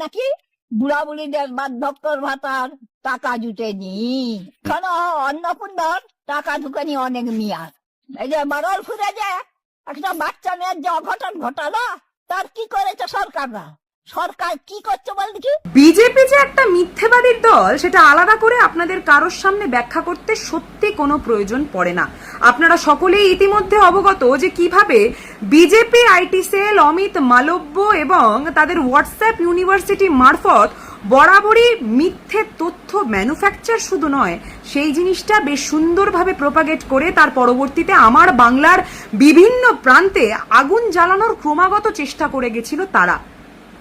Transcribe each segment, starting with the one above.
নাকি বুড়া বুড়িদের বার্ধক্যর ভাতার টাকা জুটেনি, এখনো অন্নপূর্ণার টাকা ঢুকেনি অনেক মেয়ার। এই যে বারল ফুরে যে একটা বাচ্চা মেয়ের যে অঘটন ঘটালো, তার কি করেছে সরকাররা? সরকার কি করছে বল দেখি? বিজেপি যে একটা মিথ্যেবাদীর দল সেটা আলাদা করে আপনাদের কারোর সামনে ব্যাখ্যা করতে সত্যি কোনো প্রয়োজন পড়ে না। আপনারা সকলেই ইতিমধ্যে অবগত যে কিভাবে BJP IT cell Amit Malviya এবং তাদের হোয়াটসঅ্যাপ ইউনিভার্সিটি মারফত বরাবরই মিথ্যে তথ্য ম্যানুফ্যাকচার শুধু নয়, সেই জিনিসটা বেশ সুন্দরভাবে প্রপাগেট করে তার পরবর্তীতে আমার বাংলার বিভিন্ন প্রান্তে আগুন জ্বালানোর ক্রমাগত চেষ্টা করে গেছিল তারা।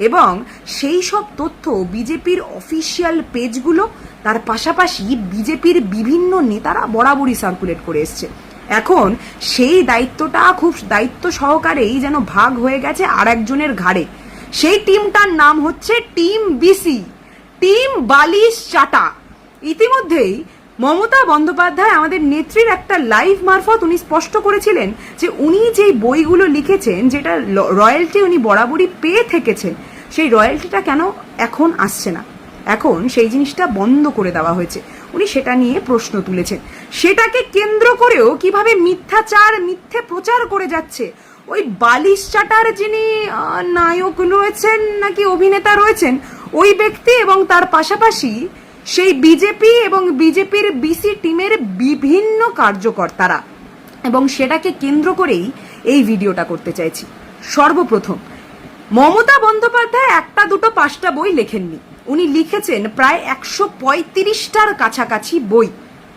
এবং সেই সব তথ্য বিজেপির অফিসিয়াল পেজগুলো, তার পাশাপাশি বিজেপির বিভিন্ন নেতারা বরাবরই সার্কুলেট করে এসছে। এখন সেই দায়িত্বটা খুব দায়িত্ব সহকারেই যেন ভাগ হয়ে গেছে আর একজনের ঘাড়ে। সেই টিমটার নাম হচ্ছে টিম বিসি, টিম বালিশ চাটা। ইতিমধ্যেই মমতা বন্দ্যোপাধ্যায় আমাদের নেত্রীর একটা লাইভ মারফত উনি স্পষ্ট করেছিলেন যে উনি যেই বইগুলো লিখেছেন, যেটা রয়্যালটি উনি বরাবরই পেয়ে থেকেছেন, সেই রয়্যালটিটা কেন এখন আসছে না, এখন সেই জিনিসটা বন্ধ করে দেওয়া হয়েছে। উনি সেটা নিয়ে প্রশ্ন তুলেছেন। সেটাকে কেন্দ্র করেও কিভাবে মিথ্যাচার মিথ্যে প্রচার করে যাচ্ছে ওই বালিশ চাটার যিনি নায়ক রয়েছেন নাকি অভিনেতা রয়েছেন ওই ব্যক্তি, এবং তার পাশাপাশি সেই বিজেপি এবং বিজেপির বিসি টিমের বিভিন্ন কার্যকর্তারা। এবং সেটাকে কেন্দ্র করেই এই ভিডিওটা করতে চাইছি। সর্বপ্রথম, মমতা বন্দ্যোপাধ্যায় একটা দুটো পাঁচটা বই লেখেননি, উনি লিখেছেন প্রায় 135টার কাছাকাছি বই।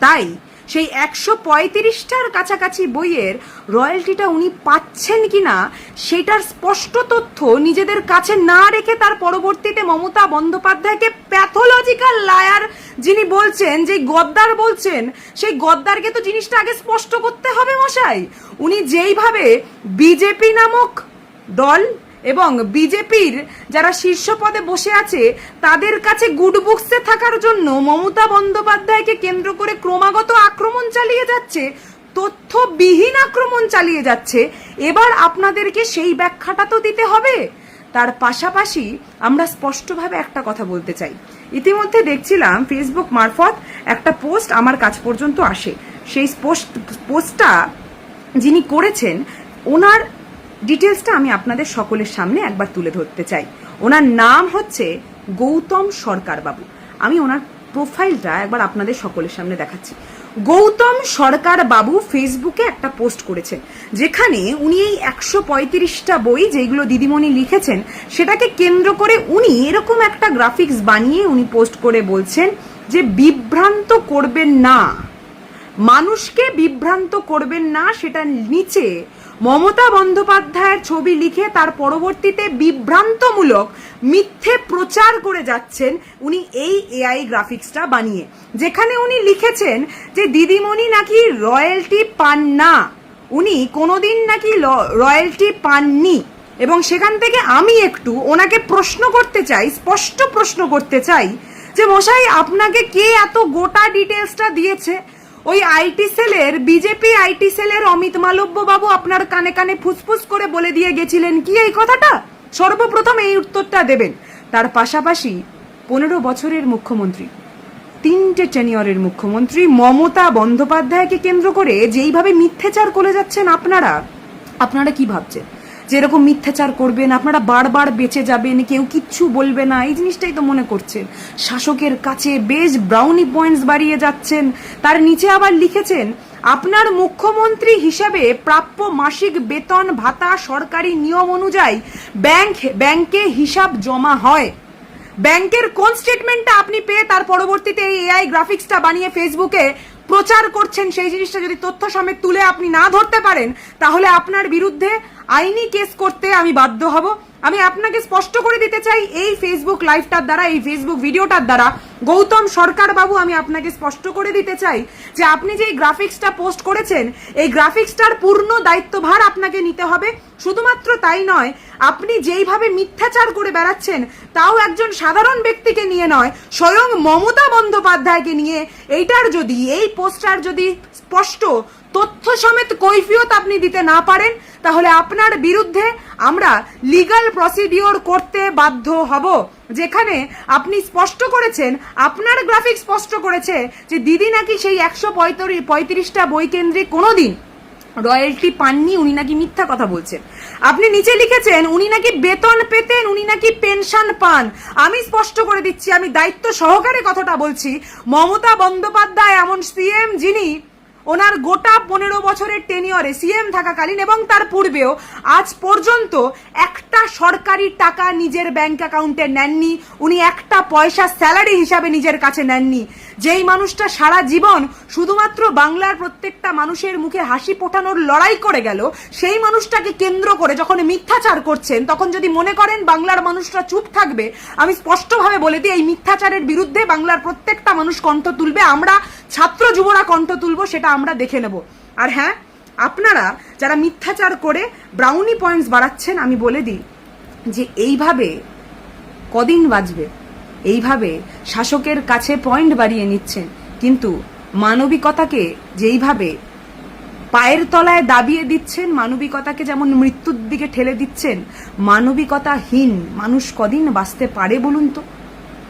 তাই সেই 135টার কাছাকাছি বইয়ের রয়্যালটিটা উনি পাচ্ছেন কিনা সেটার স্পষ্ট তথ্য নিজেদের কাছে না রেখে তার পরবর্তীতে মমতা বন্দ্যোপাধ্যায়কে প্যাথোলজিক্যাল লায়ার যিনি বলছেন, যে গদ্দার বলছেন, সেই গদ্দারকে তো জিনিসটা আগে স্পষ্ট করতে হবে মশাই। উনি যেইভাবে বিজেপি নামক দল এবং বিজেপির যারা শীর্ষ পদে বসে আছে তাদের কাছে গুড বুকসে থাকার জন্য মমতা বন্দ্যোপাধ্যায়কে কেন্দ্র করে ক্রমাগত আক্রমণ চালিয়ে যাচ্ছে, তথ্যবিহীন আক্রমণ চালিয়ে যাচ্ছে, এবার আপনাদেরকে সেই ব্যাখ্যাটা তো দিতে হবে। তার পাশাপাশি আমরা স্পষ্টভাবে একটা কথা বলতে চাই। ইতিমধ্যে দেখছিলাম ফেসবুক মারফত একটা পোস্ট আমার কাছ পর্যন্ত আসে। সেই পোস্টটা যিনি করেছেন ওনার ডিটেলসটা আমি আপনাদের সকলের সামনে একবার তুলে ধরতে চাই। ওনার নাম হচ্ছে গৌতম সরকার বাবু। আমি ওনার প্রোফাইলটা একবার আপনাদের সকলের সামনে দেখাচ্ছি। গৌতম সরকার বাবু ফেসবুকে একটা পোস্ট করেছেন, যেখানে উনি এই 135টা বই যেগুলো দিদিমণি লিখেছেন সেটাকে কেন্দ্র করে উনি এরকম একটা গ্রাফিক্স বানিয়ে উনি পোস্ট করে বলছেন যে বিভ্রান্ত করবেন না, মানুষকে বিভ্রান্ত করবেন না। সেটা নিচে মমতা বন্দ্যোপাধ্যায়ের ছবি লিখে তার পরবর্তীতে বিভ্রান্তমূলক মিথ্যে প্রচার করে যাচ্ছেন উনি এই এআই গ্রাফিক্সটা বানিয়ে, যেখানে উনি লিখেছেন যে দিদিমণি নাকি রয়্যালটি পান না, উনি কোনোদিন নাকি রয়্যালটি পাননি। এবং সেখান থেকে আমি একটু ওনাকে প্রশ্ন করতে চাই, স্পষ্ট প্রশ্ন করতে চাই যে মশাই আপনাকে কে এত গোটা ডিটেলসটা দিয়েছে? ওই আইটি সেলের, বিজেপি আইটি সেলের অমিত মালব্য বাবু আপনার কানে কানে ফুসফুস করে বলে দিয়ে গেছিলেন কি এই কথাটা? সর্বপ্রথম এই উত্তরটা দেবেন। তার পাশাপাশি 15 বছরের মুখ্যমন্ত্রী, 3টে টেনিয়রের মুখ্যমন্ত্রী মমতা বন্দ্যোপাধ্যায়কে কেন্দ্র করে যেইভাবে মিথ্যাচার করে যাচ্ছেন আপনারা কি ভাবছেন? যেরকম মিথ্যাচার করবেন, আপনারা বারবার বেঁচে যাবেন, কেউ কিচ্ছু বলবে না, এই জিনিসটাই তো মনে করছেন। শাসকের কাছে বেশ ব্রাউনি পয়েন্টস বাড়িয়ে যাচ্ছেন। তার নিচে আবার লিখেছেন আপনার মুখ্যমন্ত্রী হিসেবে প্রাপ্য মাসিক বেতন ভাতা সরকারি নিয়ম অনুযায়ী ব্যাংকে হিসাব জমা হয়। ব্যাংকের কোন স্টেটমেন্টটা আপনি পেয়ে তার পরবর্তীতে এই এআই গ্রাফিক্সটা বানিয়ে ফেসবুকে প্রচার করছেন, সেই জিনিসটা যদি তথ্য সমেত তুলে আপনি না ধরতে পারেন তাহলে আপনার বিরুদ্ধে আইনি কেস করতে আমি বাধ্য হব। আমি আপনাকে স্পষ্ট করে দিতে চাই এই ফেসবুক লাইভটার দ্বারা, এই ফেসবুক ভিডিওটার দ্বারা গৌতম সরকার বাবু আমি আপনাকে স্পষ্ট করে দিতে চাই যে আপনি যে গ্রাফিক্সটা পোস্ট করেছেন এই গ্রাফিক্সটার পূর্ণ দায়িত্বভার আপনাকে নিতে হবে। শুধুমাত্র তাই নয়, আপনি যেইভাবে মিথ্যাচার করে বেড়াচ্ছেন তাও একজন সাধারণ ব্যক্তিকে নিয়ে নয়, স্বয়ং মমতা বন্দ্যোপাধ্যায়কে নিয়ে, এইটার যদি এই পোস্টার যদি স্পষ্ট তথ্য সমেত কৈফিয়ত আপনি দিতে না পারেন, তাহলে আপনার বিরুদ্ধে আমরা লিগ্যাল প্রসিডিওর করতে বাধ্য হব। যেখানে আপনি স্পষ্ট করেছেন, আপনার গ্রাফিক স্পষ্ট করেছে যে দিদি নাকি সেই 135টা বই কেন্দ্রে কোনোদিন রয়্যালটি পাননি, উনি নাকি মিথ্যা কথা বলছেন। আপনি নিচে লিখেছেন উনি নাকি বেতন পেতেন, উনি নাকি পেনশন পান। আমি স্পষ্ট করে দিচ্ছি, আমি দায়িত্ব সহকারে কথাটা বলছি, মমতা বন্দ্যোপাধ্যায় এমন সিএম যিনি ওনার গোটা 15 বছরের টেনিয়রে সিএম থাকাকালীন এবং তার পূর্বেও আজ পর্যন্ত একটা সরকারি টাকা নিজের ব্যাংক অ্যাকাউন্টে নেননি, উনি একটা পয়সা স্যালারি হিসাবে নিজের কাছে নেননি। যেই মানুষটা সারা জীবন শুধুমাত্র বাংলার প্রত্যেকটা মানুষের মুখে হাসি ফোটানোর লড়াই করে গেল, সেই মানুষটাকে কেন্দ্র করে যখন মিথ্যাচার করছেন, তখন যদি মনে করেন বাংলার মানুষরা চুপ থাকবে, আমি স্পষ্টভাবে বলে দিই এই মিথ্যাচারের বিরুদ্ধে বাংলার প্রত্যেকটা মানুষ কণ্ঠ তুলবে, আমরা ছাত্র যুবরা কণ্ঠ তুলবো, সেটা আমরা দেখে নেব। আর হ্যাঁ, আপনারা যারা মিথ্যাচার করে ব্রাউনি পয়েন্টস বাড়াচ্ছেন, আমি বলে দিই যে এইভাবে কদিন বাঁচবে? এইভাবে শাসকের কাছে পয়েন্ট বাড়িয়ে নিচ্ছেন, কিন্তু মানবিকতাকে যেইভাবে পায়ের তলায় দাবিয়ে দিচ্ছেন, মানবিকতাকে যেমন মৃত্যুর দিকে ঠেলে দিচ্ছেন, মানবিকতাহীন মানুষ কদিন বাঁচতে পারে বলুন তো?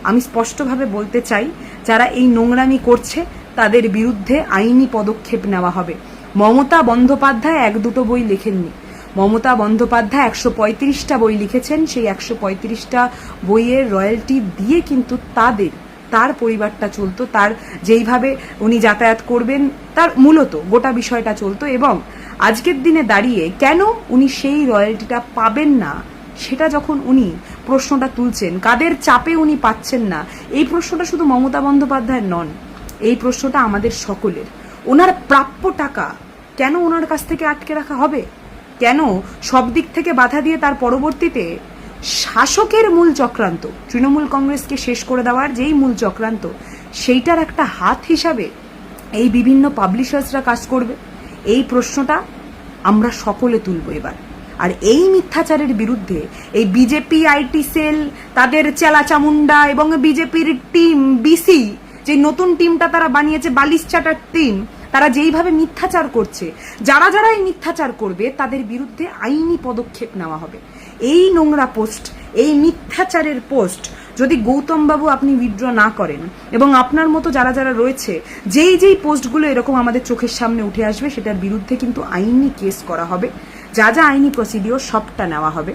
আমি স্পষ্টভাবে বলতে চাই, যারা এই নোংরামি করছে তাদের বিরুদ্ধে আইনি পদক্ষেপ নেওয়া হবে। মমতা বন্দ্যোপাধ্যায় 1-2 বই লেখেননি, মমতা বন্দ্যোপাধ্যায় 135টা বই লিখেছেন। সেই 135টা বইয়ের রয়্যালটি দিয়ে কিন্তু তার পরিবারটা চলতো, তার যেইভাবে উনি যাতায়াত করবেন তার মূলত গোটা বিষয়টা চলতো। এবং আজকের দিনে দাঁড়িয়ে কেন উনি সেই রয়্যালটিটা পাবেন না, সেটা যখন উনি প্রশ্নটা তুলছেন, কাদের চাপে উনি পাচ্ছেন না, এই প্রশ্নটা শুধু মমতা বন্দ্যোপাধ্যায়ের নন, এই প্রশ্নটা আমাদের সকলের। ওনার প্রাপ্য টাকা কেন ওনার কাছ থেকে আটকে রাখা হবে? কেন সব দিক থেকে বাধা দিয়ে তার পরবর্তীতে শাসকের মূল চক্রান্ত, তৃণমূল কংগ্রেসকে শেষ করে দেওয়ার যেই মূল চক্রান্ত, সেইটার একটা হাত হিসাবে এই বিভিন্ন পাবলিশার্সরা কাজ করবে? এই প্রশ্নটা আমরা সকলে তুলব এবার। আর এই মিথ্যাচারের বিরুদ্ধে এই বিজেপি আইটি সেল, তাদের চেলাচামুন্ডা এবং বিজেপির টিম বিসি, যে নতুন টিমটা তারা বানিয়েছে, বালিশ চাটার টিম, তারা যেইভাবে মিথ্যাচার করছে, যারা যারা এই মিথ্যাচার করবে তাদের বিরুদ্ধে আইনি পদক্ষেপ নেওয়া হবে। এই নোংরা পোস্ট, এই মিথ্যাচারের পোস্ট যদি গৌতম বাবু আপনি উইথড্র না করেন, এবং আপনার মতো যারা যারা রয়েছে, যেই পোস্টগুলো এরকম আমাদের চোখের সামনে উঠে আসবে, সেটার বিরুদ্ধে কিন্তু আইনি কেস করা হবে। যা যা আইনি প্রসিডিওর সবটা নেওয়া হবে,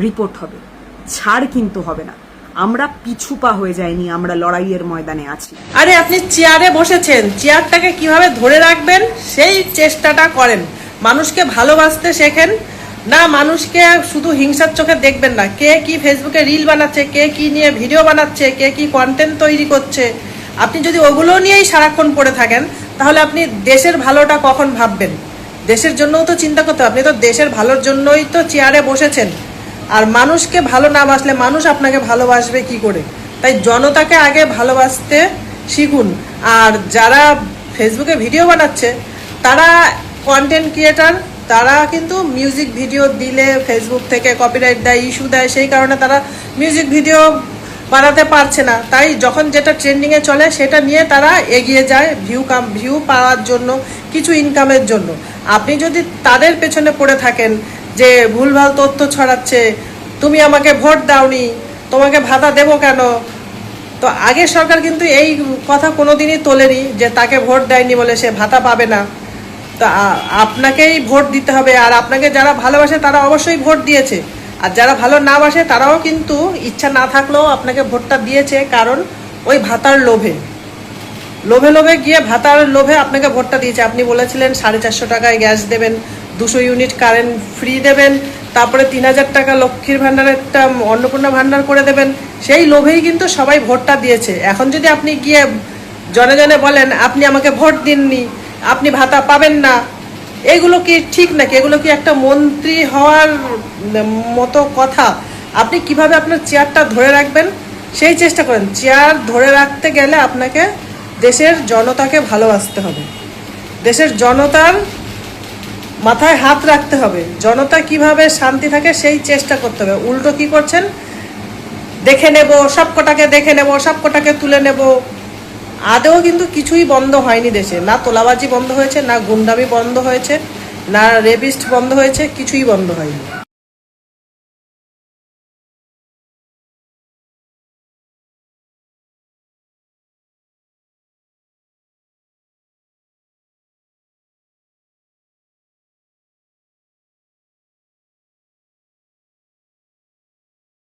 রিপোর্ট হবে, ছাড় কিন্তু হবে না। আমরা পিছুপা হয়ে যাইনি, আমরা লড়াইয়ের ময়দানে আছি। আরে আপনি চেয়ারে বসেছেন, চেয়ারটাকে কিভাবে ধরে রাখবেন সেই চেষ্টাটা করেন। মানুষকে ভালোবাসতে শেখেন না, মানুষকে শুধু হিংসার চোখে দেখবেন না। কে কি ফেসবুকে রিল বানাচ্ছে, কে কি নিয়ে ভিডিও বানাচ্ছে, কে কি কন্টেন্ট তৈরি করছে, আপনি যদি ওগুলো নিয়েই সারাক্ষণ পড়ে থাকেন, তাহলে আপনি দেশের ভালোটা কখন ভাববেন? দেশের জন্যও তো চিন্তা করতে হবে। আপনি তো দেশের ভালোর জন্যই তো চেয়ারে বসেছেন। আর মানুষকে ভালো না বাসলে মানুষ আপনাকে ভালোবাসবে কি করে? তাই জনতাকে আগে ভালোবাসতে শিখুন। আর যারা ফেসবুকে ভিডিও বানাচ্ছে, তারা কন্টেন্ট ক্রিয়েটার, তারা কিন্তু মিউজিক ভিডিও দিলে ফেসবুক থেকে কপিরাইট দেয়, ইস্যু দেয়, সেই কারণে তারা মিউজিক ভিডিও বানাতে পারছে না। তাই যখন যেটা ট্রেন্ডিংয়ে চলে সেটা নিয়ে তারা এগিয়ে যায় ভিউ পাওয়ার জন্য, কিছু ইনকামের জন্য। আপনি যদি তাদের পেছনে পড়ে থাকেন যে ভুলভাল তথ্য ছড়াচ্ছে, তুমি আমাকে ভোট দাওনি, তোমাকে ভাতা দেবো কেন, তো আগের সরকার কিন্তু এই কথা কোনোদিনই তোলেনি যে তাকে ভোট দেয়নি বলে সে ভাতা পাবে না। তা আপনাকেই ভোট দিতে হবে। আর আপনাকে যারা ভালোবাসে তারা অবশ্যই ভোট দিয়েছে, আর যারা ভালো না বাসে তারাও কিন্তু ইচ্ছা না থাকলেও আপনাকে ভোটটা দিয়েছে, কারণ ওই ভাতার লোভে গিয়ে ভাতার লোভে আপনাকে ভোটটা দিয়েছে। আপনি বলেছিলেন 450 টাকায় গ্যাস দেবেন, 200 ইউনিট কারেন্ট ফ্রি দেবেন, তারপরে 3000 টাকা লক্ষ্মীর ভাণ্ডারের একটা অন্নপূর্ণা ভাণ্ডার করে দেবেন। সেই লোভেই কিন্তু সবাই ভোটটা দিয়েছে। এখন যদি আপনি গিয়ে জনে জনে বলেন আপনি আমাকে ভোট দিননি, আপনি ভাতা পাবেন না, এগুলো কি ঠিক নাকি? এগুলো কি একটা মন্ত্রী হওয়ার মতো কথা? আপনি কিভাবে আপনার চেয়ারটা ধরে রাখবেন সেই চেষ্টা করেন। চেয়ার ধরে রাখতে গেলে আপনাকে দেশের জনতাকে ভালোবাসতে হবে, দেশের জনতার মাথায় হাত রাখতে হবে, জনতা কিভাবে শান্তি থাকে সেই চেষ্টা করতে হবে। উল্টো কি করছেন? দেখে নেব, সবকটাকে দেখে নেব, সবকটাকে তুলে নেব, আদেও কিন্তু কিছুই বন্ধ হয়নি দেশে, না তোলাবাজি বন্ধ হয়েছে, না গুন্ডামি বন্ধ হয়েছে, না রেপিস্ট বন্ধ হয়েছে, কিছুই বন্ধ হয়নি।